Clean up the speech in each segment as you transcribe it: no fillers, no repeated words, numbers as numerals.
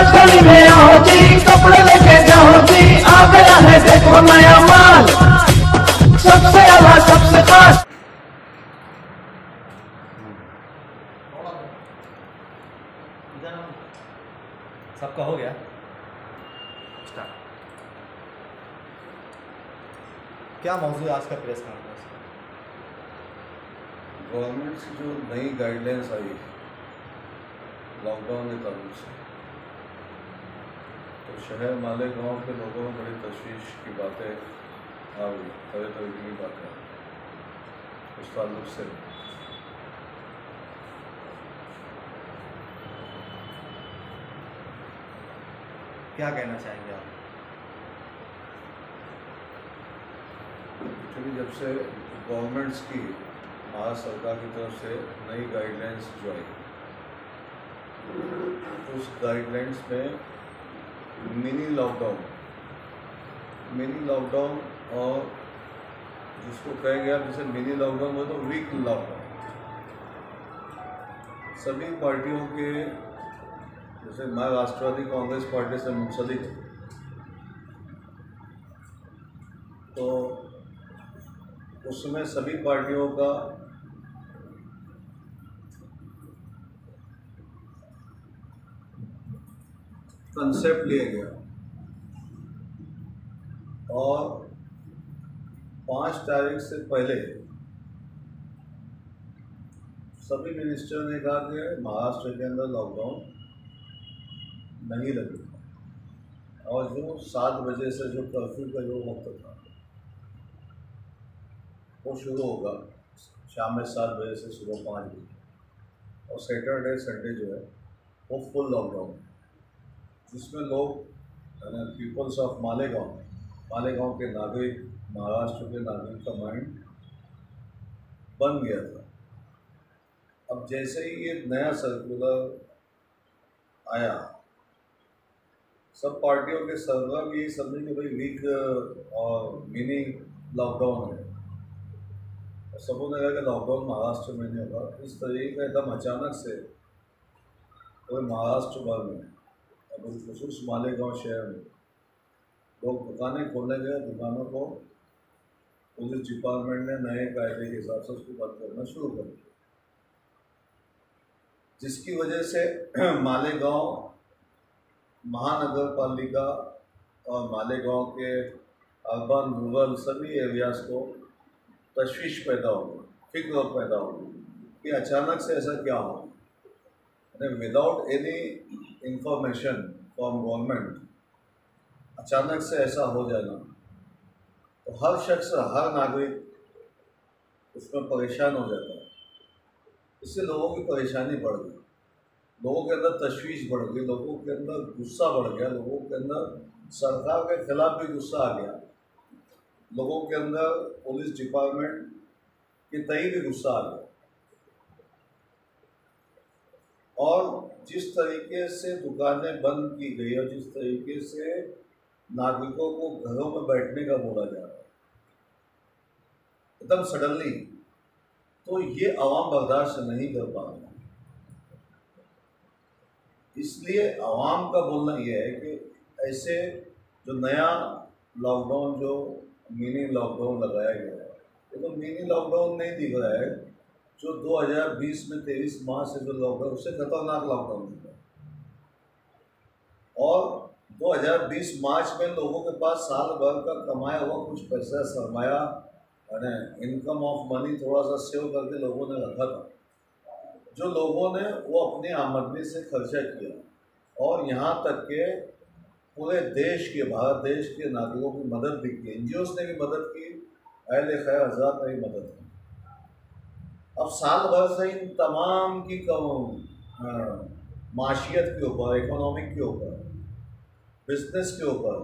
गली में आओ जी, कपड़े लेके जाओ जी, आ गया है देखो नया माल, सबसे अलग सबसे खास। सबका हो गया स्टार्ट। क्या मौजूद है आज का प्रेस कॉन्फ्रेंस? गवर्नमेंट की जो नई गाइडलाइंस आई लॉकडाउन के ताल्लुक से, तो शहर मालेगांव के लोगों में बड़ी तशवीश की बातें आ गई, तरह तरह की बातें उस ताल्लुक से। क्या कहना चाहेंगे आप? एक्चुअली जब से गवर्नमेंट्स की भारत सरकार की तरफ से नई गाइडलाइंस जो आई, उस गाइडलाइंस में मिनी लॉकडाउन और जिसको कहा गया जैसे मिनी लॉकडाउन हो तो वीक लॉकडाउन, सभी पार्टियों के, जैसे मैं राष्ट्रवादी कांग्रेस पार्टी से मुंसलिक हूँ, तो उसमें सभी पार्टियों का कंसेप्ट लिया गया और 5 तारीख से पहले सभी मिनिस्टर ने कहा कि महाराष्ट्र के अंदर लॉकडाउन नहीं लगेगा, और जो 7 बजे से जो कर्फ्यू का जो वक्त था वो शुरू होगा शाम में 7 बजे से सुबह 5 बजे, और सैटरडे संडे जो है वो फुल लॉकडाउन है, जिसमें लोग पीपल्स ऑफ मालेगांव के नागरिक, महाराष्ट्र के नागरिक का माइंड बन गया था। अब जैसे ही ये नया सर्कुलर आया, सब पार्टियों के सरगर्म यही समझे कि भाई वीक और मिनी लॉकडाउन है, सबों ने कहा कि लॉकडाउन महाराष्ट्र में नहीं होगा। इस तरीके का एकदम अचानक से पूरे महाराष्ट्र भर में, खुसूस मालेगांव शहर में लोग दुकानें खोलने गए, दुकानों को पुलिस डिपार्टमेंट ने नए कायदे के हिसाब से उसको बंद करना शुरू कर दिया, जिसकी वजह से मालेगांव महानगर पालिका और मालेगांव के अर्बन रूरल सभी एरियाज को तशवीश पैदा होगी, फिक्र पैदा होगी कि अचानक से ऐसा क्या हो, without any information from government अचानक से ऐसा हो जाना, तो हर शख्स, हर नागरिक उसमें परेशान हो जाता है। इससे लोगों की परेशानी बढ़ गई, लोगों के अंदर तशवीश बढ़ गई, लोगों के अंदर गुस्सा बढ़ गया, लोगों के अंदर सरकार के खिलाफ भी गुस्सा आ गया, लोगों के अंदर पुलिस डिपार्टमेंट के तय भी गुस्सा आ गया। और जिस तरीके से दुकानें बंद की गई और जिस तरीके से नागरिकों को घरों में बैठने का बोला जा रहा है एकदम सडनली, तो ये आवाम बर्दाश्त नहीं कर पा रहा। इसलिए आवाम का बोलना यह है कि ऐसे जो नया लॉकडाउन, जो मिनी लॉकडाउन लगाया गया है, ये तो मिनी लॉकडाउन नहीं दिख रहा है, जो 2020 में 23 मार्च से जो लॉकडाउन, उससे खतरनाक लॉकडाउन दिख रहा है। और 2020 मार्च में लोगों के पास साल भर का कमाया हुआ कुछ पैसा, सरमाया, इनकम ऑफ मनी थोड़ा सा सेव करके लोगों ने रखा था, जो लोगों ने वो अपनी आमदनी से खर्चा किया, और यहाँ तक के पूरे देश के, भारत देश के नागरिकों की मदद भी की, NGOs ने भी मदद की, अहले खैर हज़रात ने भी मदद की। अब साल भर से इन तमाम की माशियत के ऊपर, इकोनॉमिक के ऊपर, बिजनेस के ऊपर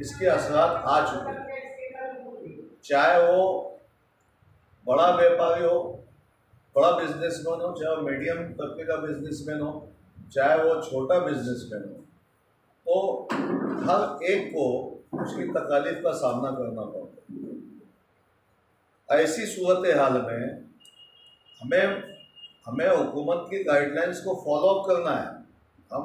इसके असरात आ चुके हैं, चाहे वो बड़ा व्यापारी हो, बड़ा बिजनेसमैन हो, चाहे वो मीडियम तबके का बिजनेसमैन हो, चाहे वो छोटा बिजनेसमैन हो, तो हर एक को उसकी तकालीफ का सामना करना पड़ता है। ऐसी सूरत हाल में हमें हुकूमत की गाइडलाइंस को फॉलो अप करना है। हम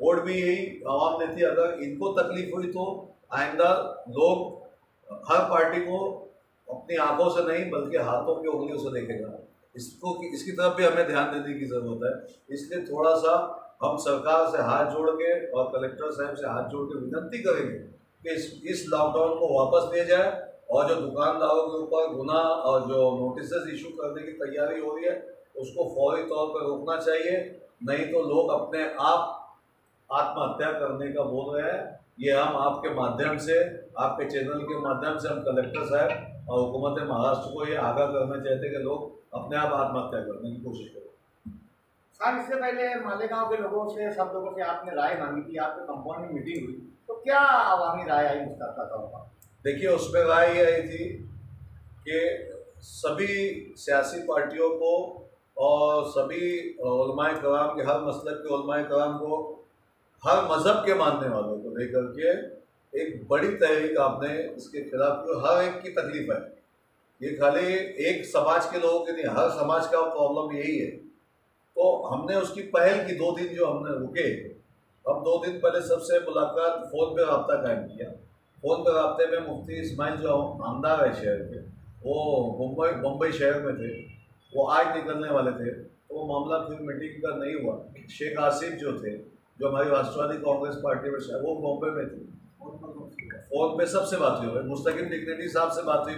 वोट भी यही आवाम देती है। अगर इनको तकलीफ हुई तो आइंदा लोग हर पार्टी को अपनी आंखों से नहीं बल्कि हाथों की उंगलियों से देखेगा। इसकी तरफ भी हमें ध्यान देने की ज़रूरत है। इसलिए थोड़ा सा हम सरकार से हाथ जोड़ के और कलेक्टर साहब से हाथ जोड़ के विनती करेंगे कि इस लॉकडाउन को वापस लिए जाए और जो दुकानदारों के ऊपर गुनाह और जो नोटिस इशू करने की तैयारी हो रही है उसको फौरी तौर पर रोकना चाहिए। नहीं तो लोग अपने आप आत्महत्या करने का बोल रहे हैं। ये हम आपके माध्यम से, आपके चैनल के माध्यम से हम कलेक्टर साहब और हुकूमत महाराष्ट्र को ये आगाह करना चाहते हैं कि लोग अपने आप आत्महत्या करने की कोशिश करें। सर, इससे पहले मालेगांव के लोगों से, सब लोगों से आपने राय मांगी थी, आपके कंपाउंड में मीटिंग हुई, तो क्या आवामी राय आई मुस्तफा? देखिए, उसमें राय ये आई थी कि सभी सियासी पार्टियों को और सभी उलमाए कराम के, हर मसलक के उलमाए कराम को, हर मज़हब के मानने वालों को लेकर के एक बड़ी तहरीक आपने इसके खिलाफ की। हर एक की तकलीफ है, ये खाली एक समाज के लोगों की नहीं, हर समाज का प्रॉब्लम यही है। तो हमने उसकी पहल की। 2 दिन जो हमने रुके, हम 2 दिन पहले सबसे मुलाकात फ़ोन पे रब्ता कायम किया। फ़ोन पे रब्ते में मुफ्ती इस्माइल जो आमदार है शहर के, वो मुंबई शहर में थे, वो आज निकलने वाले थे, तो वो मामला फिर मीटिंग का नहीं हुआ। शेख आसिफ जो थे, जो हमारी राष्ट्रवादी कांग्रेस पार्टी में, वो बॉम्बे में थे। फ़ोन पे सबसे बात हुई, मुस्तकिम डिग्नेटी साहब से बात हुई।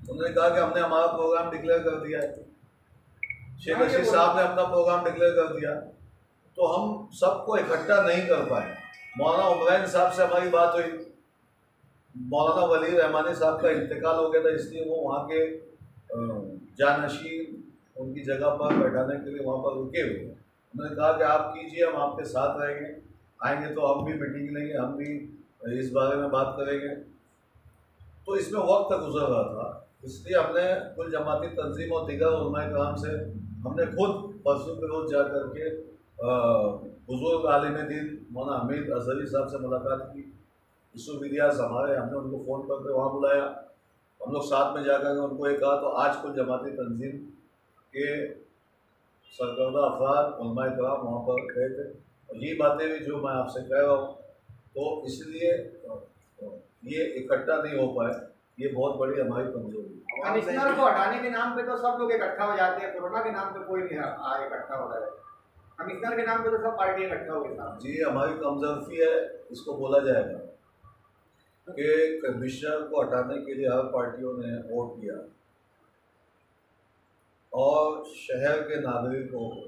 उन्होंने कहा कि हमने हमारा प्रोग्राम डिक्लेयर कर दिया है। शेख रशीद साहब ने अपना प्रोग्राम डिक्लेयर कर दिया, तो हम सबको इकट्ठा नहीं कर पाए। मौलाना उमरान साहब से हमारी बात हुई, मौलाना वली रहमानी साहब का इंतकाल हो गया था, इसलिए वो वहाँ के जानशीन उनकी जगह पर बैठाने के लिए वहाँ पर रुके हुए हैं। उन्होंने कहा कि आप कीजिए, हम आपके साथ रहेंगे, आएंगे तो हम भी मीटिंग लेंगे, हम भी इस बारे में बात करेंगे। तो इसमें वक्त गुजर रहा था, इसलिए हमने कुल जमाती तंजीम और दीगर उलमाए कराम से हमने खुद परसों के रोज़ जा कर के बुजुर्ग आलिम दीन मौलाना हमीद अजहरी साहब से मुलाकात की। यूसुफ इलियास हमारे, हमने उनको फ़ोन करके वहाँ बुलाया। हम लोग साथ में जा कर उनको ये कहा। तो आज कुल जमाती तंजीम के सरकर्दा अफराद उलमाए कराम वहाँ पर गए थे, और यही बातें भी जो मैं आपसे कह रहा हूँ। तो इसलिए ये इकट्ठा नहीं हो पाए, ये बहुत बड़ी हमारी कमजोरी है। कमिश्नर को हटाने के नाम पे तो सब लोग इकट्ठा हो जाते हैं, कोरोना के नाम पे कोई नहीं इकट्ठा हो रहा है। कमिश्नर के नाम पे तो सब पार्टी इकट्ठा हो गई साहब। जी, हमारी कमजोरी है, इसको बोला जाएगा कि कमिश्नर को हटाने के लिए हर पार्टियों ने वोट दिया, और शहर के नागरिकों को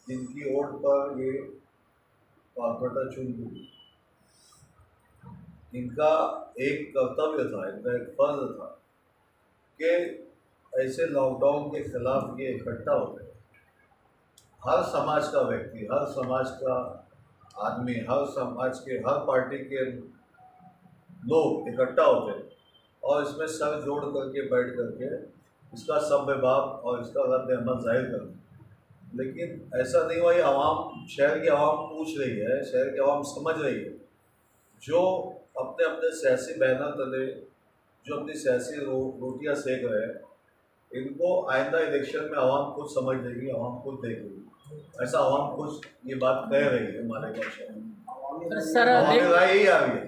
जिनकी वोट पर ये कॉर्पोरेटर चुन हुई, इनका एक कर्तव्य था, इनका एक फर्ज था कि ऐसे लॉकडाउन के खिलाफ ये इकट्ठा होते। हर समाज का व्यक्ति, हर समाज का आदमी, हर समाज के, हर पार्टी के लोग इकट्ठा होते और इसमें सर जोड़ करके बैठ करके इसका सब्ब-ए-बाब और इसका रद्द अमल जाहिर करते। लेकिन ऐसा नहीं हुआ। ये आवाम, शहर की आवाम पूछ रही है, शहर की आवाम समझ रही है, जो अपने अपने सियासी बैनर तले जो अपनी सियासी रोटियां सेक रहे हैं, इनको आइंदा इलेक्शन में आवाम खुद समझ लेगी, आवाम खुद देखेगी। ऐसा आवाम खुद ये बात कह रही है मालेगांव शहर में। आवामी राय यही आ रही है,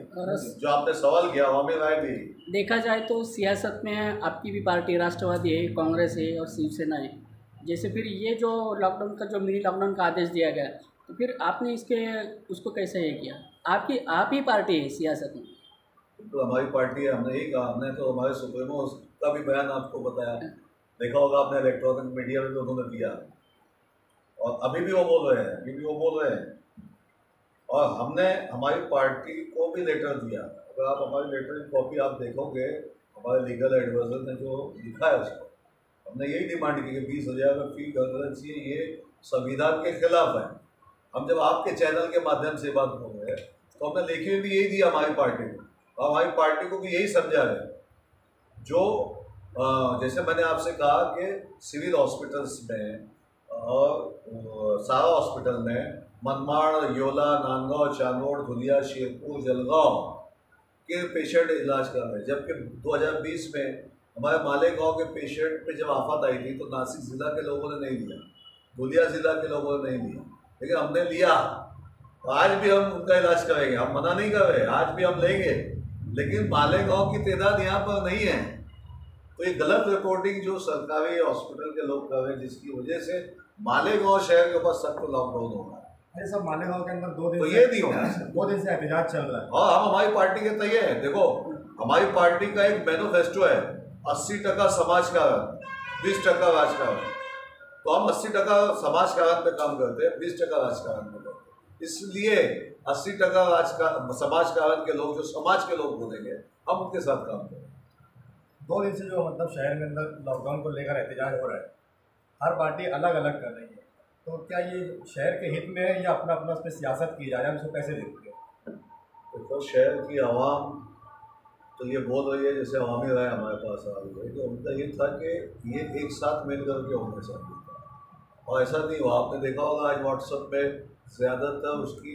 जो आपने सवाल किया, आवामी राय भी। देखा जाए तो सियासत में आपकी भी पार्टी राष्ट्रवादी है, कांग्रेस है और शिवसेना है। जैसे फिर ये जो लॉकडाउन का, जो मिनी लॉकडाउन का आदेश दिया गया, तो फिर आपने उसको कैसे ये किया? आप ही पार्टी है सियासत में। तो हमारी पार्टी है, हमने यही कहा। हमने तो हमारे सुप्रीमो का भी बयान आपको बताया, देखा होगा आपने, इलेक्ट्रॉनिक मीडिया में भी उन्होंने दिया, और अभी भी वो बोल रहे हैं, और हमने हमारी पार्टी को भी लेटर दिया। अगर आप हमारी लेटर की कॉपी आप देखोगे, हमारे लीगल एडवाइजर ने जो लिखा है उसको, हमने यही डिमांड की कि 20,000 में फी कर चाहिए, ये संविधान के खिलाफ है। हम जब आपके चैनल के माध्यम से बात बोल रहे हैं, तो हमने लिखे में भी यही दिया हमारी पार्टी को, और हमारी पार्टी को भी यही समझा है। जो जैसे मैंने आपसे कहा कि सिविल हॉस्पिटल्स में और सारा हॉस्पिटल में मनमाड़, योला, नांदगांव, चांदोड़, धुलिया, शेरपुर, जलगांव के पेशेंट इलाज कर रहे हैं, जबकि 2020 में हमारे मालेगांव के पेशेंट पे जब आफत आई थी तो नासिक ज़िला के लोगों ने नहीं लिया, धुलिया ज़िला के लोगों ने नहीं लिया, लेकिन हमने लिया। आज भी हम उनका इलाज करेंगे, हम मना नहीं कर रहे, आज भी हम लेंगे, लेकिन मालेगांव की तादाद यहाँ पर नहीं है। तो ये गलत रिपोर्टिंग जो सरकारी हॉस्पिटल के लोग कर रहे हैं, जिसकी वजह से मालेगांव शहर के ऊपर सख्त लॉकडाउन होगा। अरे सब मालेगांव के अंदर 2 दिन तो ये नहीं होना। 2 दिन से एहतजाज चल रहा है। हाँ, हम हमारी पार्टी के तैयार हैं। देखो, हमारी पार्टी का एक मैनिफेस्टो है, 80% समाज कारण, 20% राजकारण। तो हम 80% समाज कारण पे काम करते हैं, 20% राजकारण पे करते हैं। इसलिए 80% समाज कारण के लोग, जो समाज के लोग बोलेंगे, हम उनके साथ काम करें। 2 दिन से जो मतलब शहर में अंदर लॉकडाउन को लेकर एहतजाज हो रहा है, हर पार्टी अलग अलग कर रही है, तो क्या ये शहर के हित में है या अपना अपना उस पर सियासत की जा रही है? हम इसको कैसे देखते हैं? देखो, शहर की आवाम तो ये बोल रही है, जैसे अवामी राय हमारे पास आ रही है, कि उनका ये था कि ये एक साथ मिल करके होना चाहिए था, और ऐसा नहीं हुआ। आपने देखा होगा आज व्हाट्सएप पे ज़्यादातर उसकी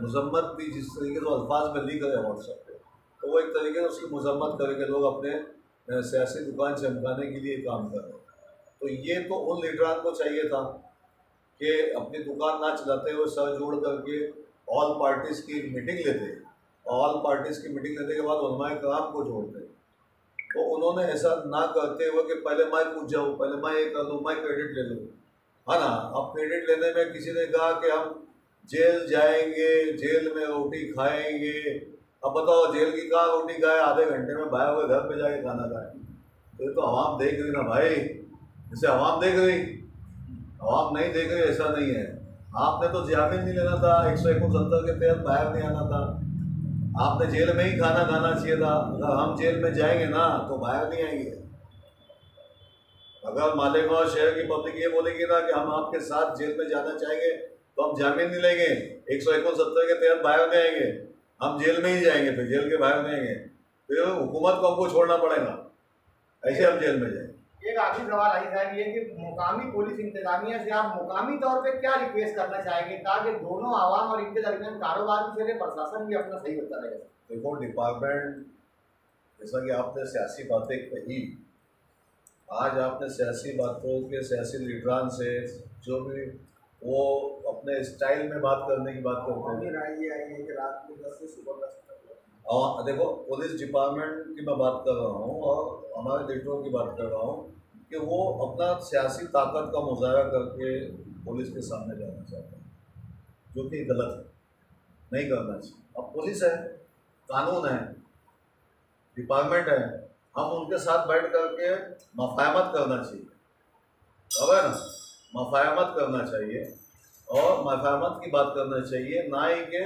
मजम्मत भी जिस तरीके से अल्फाज में लिख रहे हैं व्हाट्सएप पे, तो वो एक तरीके से उसकी मजम्मत करके लोग अपने सियासी दुकान चमकाने के लिए काम कर रहे हैं। तो ये तो उन लीडरान को चाहिए था कि अपनी दुकान ना चलाते हुए सर जोड़ करके ऑल पार्टीज़ की मीटिंग लेते, ऑल पार्टीज़ की मीटिंग लेने के बाद उलमाए कराम को जोड़ते। तो उन्होंने ऐसा ना करते हुए कि पहले मैं पूछ जाऊँ, पहले मैं ये कर लूँ, मैं क्रेडिट ले लूँ, है ना। अब क्रेडिट लेने में किसी ने कहा कि हम जेल जाएंगे, जेल में रोटी खाएंगे। अब बताओ, जेल की कहाँ रोटी खाए, आधे घंटे में बाहर हुए घर पे जाके खाना खाए। तो ये तो आवाम देख रही ना भाई, जैसे आवाम देख रही, आवाम नहीं देख रही ऐसा नहीं है। आपने तो जामीन नहीं लेना था, 171 के तहत बाहर नहीं आना था, आपने जेल में ही खाना खाना चाहिए था। अगर हम जेल में जाएंगे ना तो बाहर नहीं आएंगे। अगर मालेगांव शहर की पब्लिक ये बोलेगी ना कि हम आपके साथ जेल में जाना चाहेंगे, तो हम जामीन नहीं लेंगे, 171 के तहत बाहर नहीं आएंगे, हम जेल में ही जाएंगे, फिर जेल के बाहर नहीं आएंगे, फिर हुकूमत को हमको छोड़ना पड़ेगा, ऐसे हम जेल में जाएंगे। एक आखिरी सवाल आई साहब, ये कि मुकामी पुलिस इंतजामिया से आप मुकामी तौर पे क्या रिक्वेस्ट करना चाहेंगे ताकि दोनों आवाम और इनके दरमियान कारोबार भी चले, प्रशासन भी अपना सही होता रहे? देखो, डिपार्टमेंट, जैसा कि आपने सियासी बातें कही, आज आपने सियासी बातों के सियासी लीडरान से जो भी वो अपने स्टाइल में बात करने की बात करते हैं कि रात में 10 से सुबह 10 तक। और देखो, पुलिस डिपार्टमेंट की मैं बात कर रहा हूँ और हमारे लीडरों की बात कर रहा हूँ कि वो अपना सियासी ताकत का मुजाहरा करके पुलिस के सामने जाना चाहते हैं, जो कि गलत है, नहीं करना चाहिए। अब पुलिस है, कानून है, डिपार्टमेंट है, हम उनके साथ बैठ करके मफाहमत करना चाहिए, अब है ना, मफाहमत करना चाहिए और मफाहमत की बात करना चाहिए, ना ही कि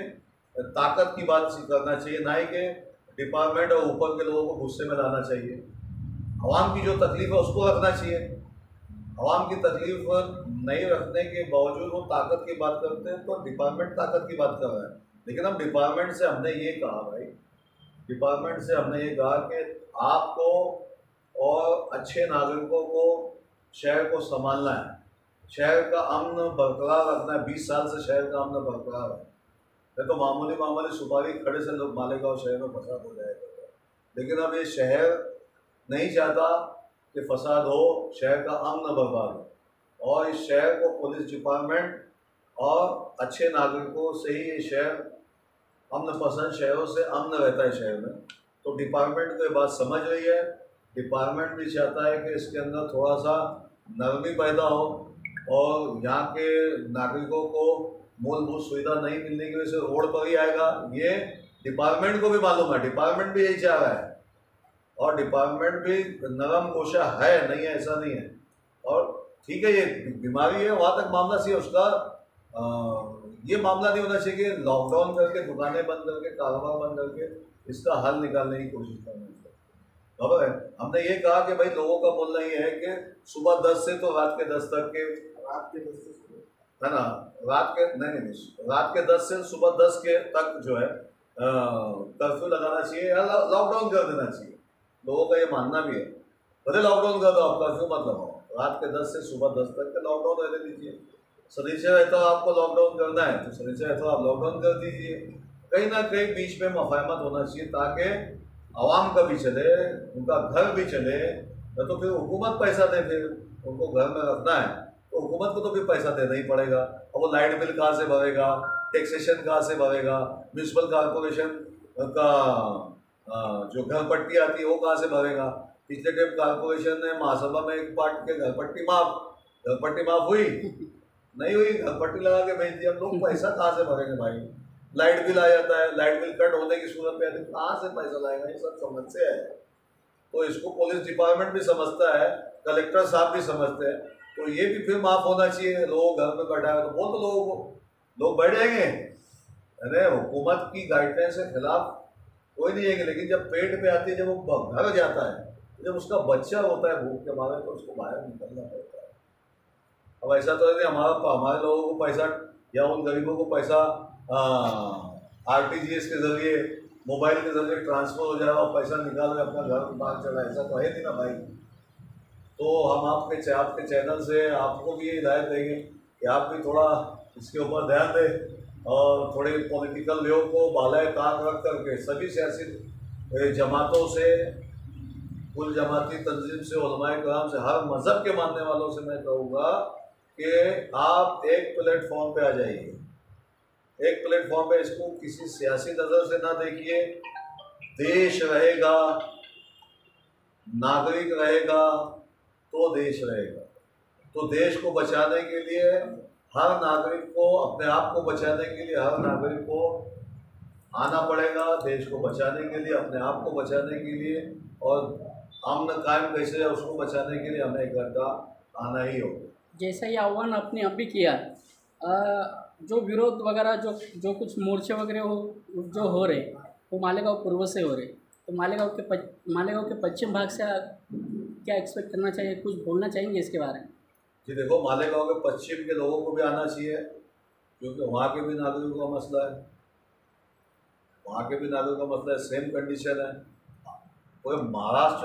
ताकत की बात करना चाहिए, ना ही कि डिपार्टमेंट और ऊपर के लोगों को गुस्से में लाना चाहिए। आवाम की जो तकलीफ है उसको रखना चाहिए। आवाम की तकलीफ नहीं रखने के बावजूद वो ताकत की बात करते हैं, तो डिपार्टमेंट ताकत की बात कर रहा है। लेकिन हम डिपार्टमेंट से हमने ये कहा भाई, डिपार्टमेंट से हमने ये कहा कि आपको और अच्छे नागरिकों को शहर को संभालना है, शहर का अमन बरकरार रखना है। 20 साल से शहर का अमन बरकरार है, नहीं तो मामूली सुपारी खड़े से लोग मालेगांव शहर में फसाद हो जाएगा। लेकिन अब ये शहर नहीं चाहता कि फसाद हो, शहर का अमन बर्बाद हो, और इस शहर को पुलिस डिपार्टमेंट और अच्छे नागरिकों से ही ये शहर अमन पसंद शहरों से अमन रहता है शहर में। तो डिपार्टमेंट को ये बात समझ रही है, डिपार्टमेंट भी चाहता है कि इसके अंदर थोड़ा सा नरमी पैदा हो और यहाँ के नागरिकों को मूलभूत सुविधा नहीं मिलने की वजह से रोड पर ही आएगा। ये डिपार्टमेंट को भी मालूम है, डिपार्टमेंट भी यही चाह रहा है, और डिपार्टमेंट भी नरम कोशा है, नहीं है ऐसा नहीं है। और ठीक है, ये बीमारी है, वहाँ तक मामला चाहिए उसका, ये मामला नहीं होना चाहिए कि लॉकडाउन करके दुकानें बंद करके कारोबार बंद करके इसका हल निकालने की कोशिश करना चाहिए। खबर है, हमने ये कहा कि भाई लोगों का बोलना ये है कि सुबह 10 से तो रात के 10 तक के, है ना, रात के 10 से सुबह 10 के तक जो है कर्फ्यू लगाना चाहिए या लॉकडाउन कर देना चाहिए। लोगों का ये मानना भी है, भले लॉकडाउन कर दो, आप कर्फ्यू मत लगाओ, रात के 10 से सुबह 10 तक के लॉकडाउन रहने दीजिए। शनिचर रहता आपको लॉकडाउन करना है तो शनिचर रहता आप लॉकडाउन कर दीजिए। कहीं ना कहीं बीच में मफाहमत होना चाहिए ताकि आवाम का भी चले, उनका घर भी चले, न तो फिर हुकूमत पैसा दे, फिर उनको घर में रखना है तो तो हुकूमत को तो भी पैसा देना ही पड़ेगा। अब वो लाइट बिल कहाँ से भरेगा, टैक्सेशन कहाँ से भरेगा, म्यूनसिपल कॉरपोरेशन का जो घर पट्टी आती है वो कहाँ से भरेगा। पिछले टाइम कॉरपोरेशन ने महासभा में एक पार्ट के घर पट्टी माफ हुई नहीं हुई, घर पट्टी लगा के भेज दिया। हम लोग पैसा कहाँ से भरेंगे भाई। लाइट बिल आ जाता है, लाइट बिल कट होने की सूरत में कहाँ से पैसा लाएगा, ये सब समस्या है। तो इसको पुलिस डिपार्टमेंट भी समझता है, कलेक्टर साहब भी समझते हैं, तो ये भी फिर माफ होना चाहिए। लोग घर में बैठा है तो बोल तो लोगों को, लोग बैठ जाएंगे। अरे हुकूमत की गाइडलाइन से खिलाफ कोई नहीं है, लेकिन जब पेट पे आती है, जब वो घर जाता है, जब उसका बच्चा होता है भूख के मारे, तो उसको बाहर निकलना पड़ता है। अब ऐसा तो नहीं हमारे लोगों को पैसा या उन गरीबों को पैसा RTGS के जरिए, मोबाइल के जरिए ट्रांसफर हो जाए और पैसा निकाल के अपना घर बाहर चला, ऐसा तो है नहीं ना भाई। तो हम आपके चैनल से आपको भी ये हिदायत देंगे कि आप भी थोड़ा इसके ऊपर ध्यान दें और थोड़े पॉलिटिकल लोगों को बालाए ताक रख करके सभी सियासी जमातों से, कुल जमाती तंजीम से, उलमाए कराम से, हर मज़हब के मानने वालों से मैं कहूँगा कि आप एक प्लेटफॉर्म पे आ जाइए। एक प्लेटफॉर्म पे इसको किसी सियासी नज़र से ना देखिए। देश रहेगा, नागरिक रहेगा तो देश रहेगा। तो देश को बचाने के लिए हर नागरिक को, अपने आप को बचाने के लिए हर नागरिक को आना पड़ेगा। देश को बचाने के लिए, अपने आप को बचाने के लिए और अमन कायम कैसे है उसको बचाने के लिए हमें इकट्ठा आना ही होगा। जैसा ये आह्वान आपने अब भी किया, जो विरोध वगैरह जो कुछ मोर्चे वगैरह जो हो रहे वो मालेगांव पूर्व से हो रहे, तो मालेगांव के पश्चिम भाग से क्या एक्सपेक्ट करना चाहिए, कुछ बोलना चाहेंगे इसके बारे में? जी देखो, मालेगांव के पश्चिम के लोगों को भी आना चाहिए, क्योंकि वहाँ के भी नागरिकों का मसला है, वहाँ के भी नागरिकों का मसला है, सेम कंडीशन है। पूरे महाराष्ट्र